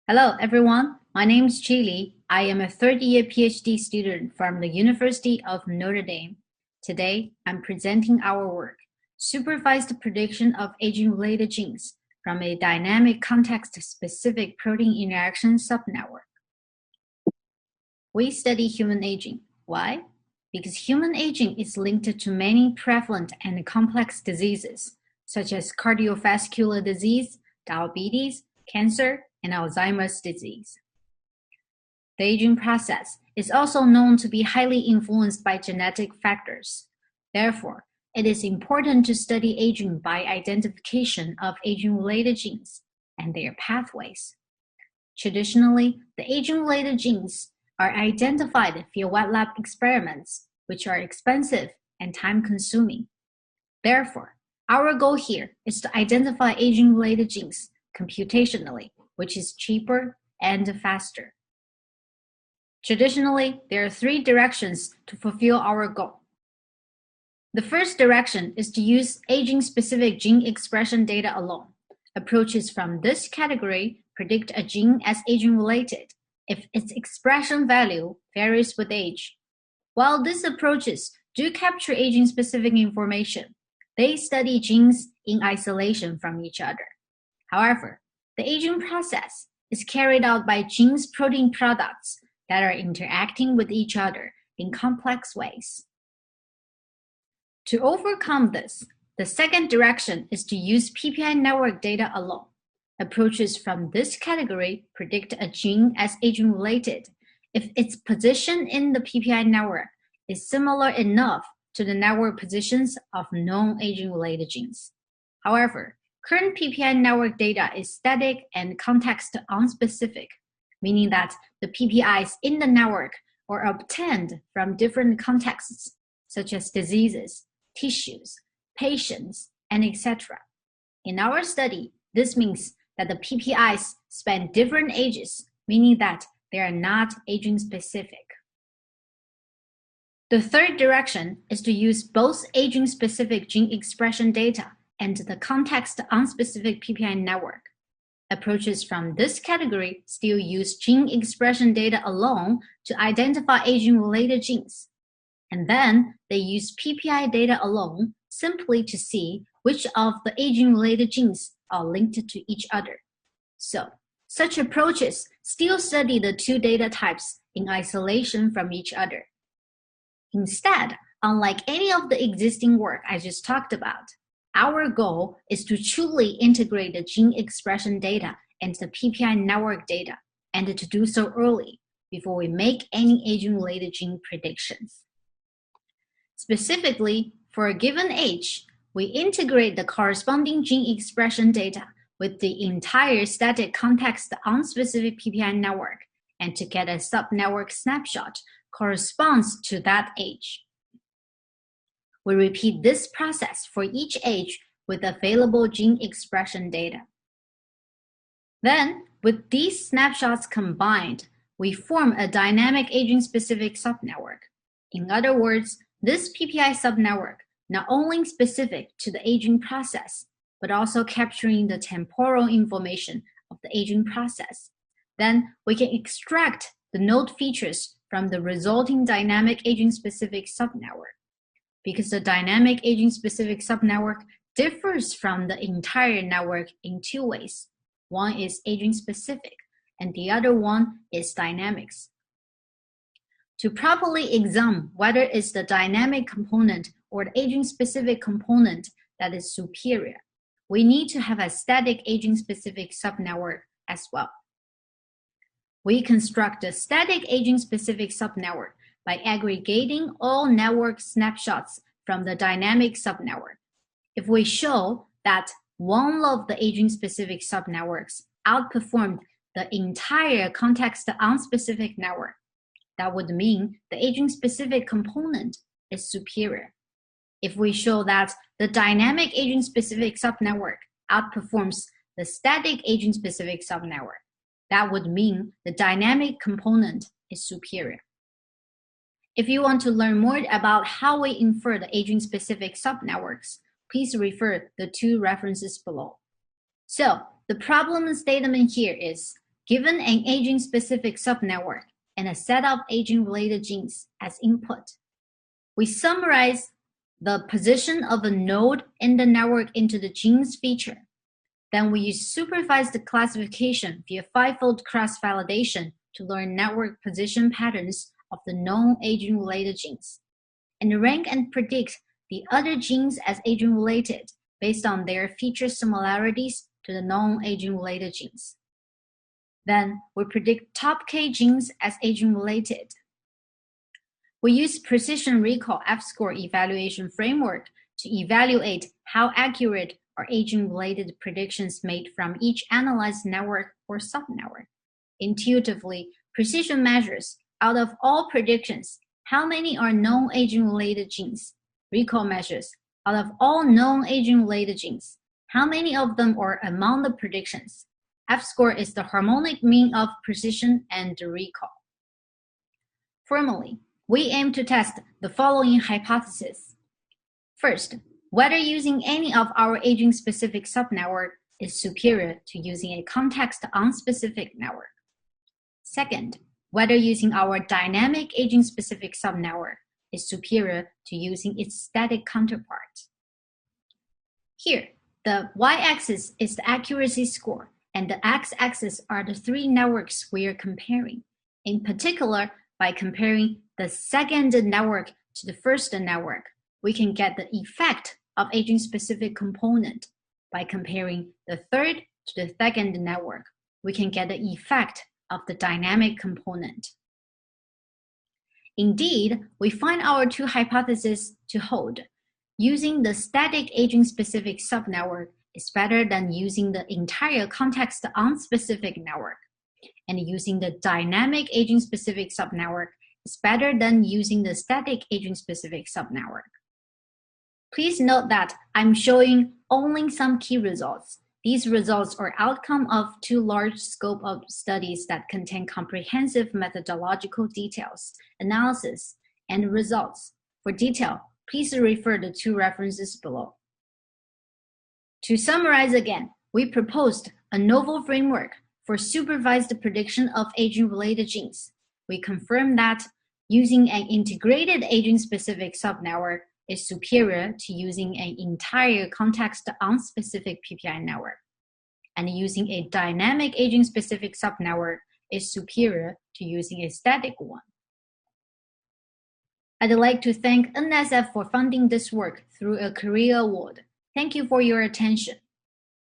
Hello, everyone. My name is Chili. I am a third-year PhD student from the University of Notre Dame. Today, I'm presenting our work, Supervised Prediction of Aging-Related Genes from a Dynamic Context-Specific Protein Interaction Subnetwork. We study human aging. Why? Because human aging is linked to many prevalent and complex diseases, such as cardiovascular disease, diabetes, cancer, and Alzheimer's disease. The aging process is also known to be highly influenced by genetic factors. Therefore, it is important to study aging by identification of aging-related genes and their pathways. Traditionally, the aging-related genes are identified via wet lab experiments, which are expensive and time-consuming. Therefore, our goal here is to identify aging-related genes computationally, which is cheaper and faster. Traditionally, there are three directions to fulfill our goal. The first direction is to use aging-specific gene expression data alone. Approaches from this category predict a gene as aging-related if its expression value varies with age. While these approaches do capture aging-specific information, they study genes in isolation from each other. However, the aging process is carried out by genes' protein products that are interacting with each other in complex ways. To overcome this, the second direction is to use PPI network data alone. Approaches from this category predict a gene as aging-related if its position in the PPI network is similar enough to the network positions of known aging-related genes. However, current PPI network data is static and context-unspecific, meaning that the PPIs in the network are obtained from different contexts, such as diseases, tissues, patients, and etc. In our study, this means that the PPIs span different ages, meaning that they are not aging-specific. The third direction is to use both aging-specific gene expression data and the context-unspecific PPI network. Approaches from this category still use gene expression data alone to identify aging-related genes. And then they use PPI data alone simply to see which of the aging-related genes are linked to each other. So, such approaches still study the two data types in isolation from each other. Instead, unlike any of the existing work I just talked about, our goal is to truly integrate the gene expression data and the PPI network data, and to do so early before we make any aging-related gene predictions. Specifically, for a given age, we integrate the corresponding gene expression data with the entire static context-unspecific PPI network, and to get a subnetwork snapshot corresponds to that age. We repeat this process for each age with available gene expression data. Then, with these snapshots combined, we form a dynamic aging-specific subnetwork. In other words, this PPI subnetwork not only specific to the aging process, but also capturing the temporal information of the aging process. Then we can extract the node features from the resulting dynamic aging-specific subnetwork. Because the dynamic aging-specific subnetwork differs from the entire network in two ways. One is aging-specific, and the other one is dynamics. To properly examine whether it's the dynamic component or the aging-specific component that is superior, we need to have a static aging-specific subnetwork as well. We construct a static aging-specific subnetwork by aggregating all network snapshots from the dynamic subnetwork. If we show that one of the aging-specific subnetworks outperformed the entire context-unspecific network, that would mean the aging-specific component is superior. If we show that the dynamic aging-specific subnetwork outperforms the static aging-specific subnetwork, that would mean the dynamic component is superior. If you want to learn more about how we infer the aging-specific subnetworks, please refer the two references below. So, the problem statement here is Given an aging-specific subnetwork and a set of aging-related genes as input, we summarize the position of a node in the network into the genes feature. Then we use supervised classification via fivefold cross-validation to learn network position patterns of the known aging-related genes, and rank and predict the other genes as aging-related based on their feature similarities to the known aging-related genes. Then we predict top K genes as aging-related. We use precision recall F-score evaluation framework to evaluate how accurate are aging-related predictions made from each analyzed network or subnetwork. Intuitively, precision measures out of all predictions how many are known aging-related genes. Recall measures out of all known aging-related genes how many of them are among the predictions. F-score is the harmonic mean of precision and recall. Formally, we aim to test the following hypotheses. First, whether using any of our aging-specific subnetwork is superior to using a context-unspecific network. Second, whether using our dynamic aging-specific subnetwork is superior to using its static counterpart. Here, the y-axis is the accuracy score, and the x-axis are the three networks we are comparing. In particular, by comparing the second network to the first network, we can get the effect of aging-specific component. By comparing the third to the second network, we can get the effect of the dynamic component. Indeed, we find our two hypotheses to hold. Using the static aging-specific subnetwork is better than using the entire context-unspecific network, and using the dynamic aging-specific subnetwork is better than using the static aging-specific subnetwork. Please note that I'm showing only some key results. These results are outcome of two large scope of studies that contain comprehensive methodological details, analysis, and results. For detail, please refer to the two references below. To summarize again, we proposed a novel framework for supervised prediction of aging-related genes. We confirmed that using an integrated aging-specific subnetwork is superior to using an entire context-unspecific PPI network. And using a dynamic aging-specific subnetwork is superior to using a static one. I'd like to thank NSF for funding this work through a career award. Thank you for your attention.